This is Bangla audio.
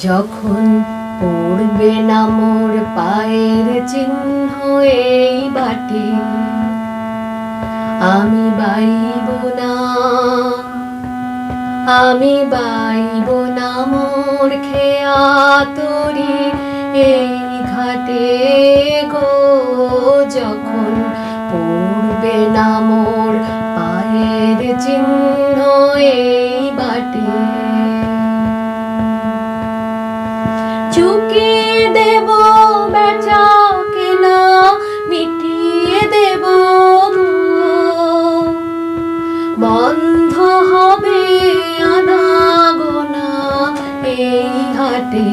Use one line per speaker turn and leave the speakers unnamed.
যখন পড়বে না মোর পায়ের চিহ্ন এই বাটে, আমি বাইব না, আমি বাইব না মোর খেয়া তরি এই ঘাটে গো। যখন পড়বে না মোর পায়ের চিহ্ন এই বাটে, চুকিয়ে দেব বেচা কেনা, মিটিয়ে দেব বন্ধ হবে আনা গোনা এই হাটে।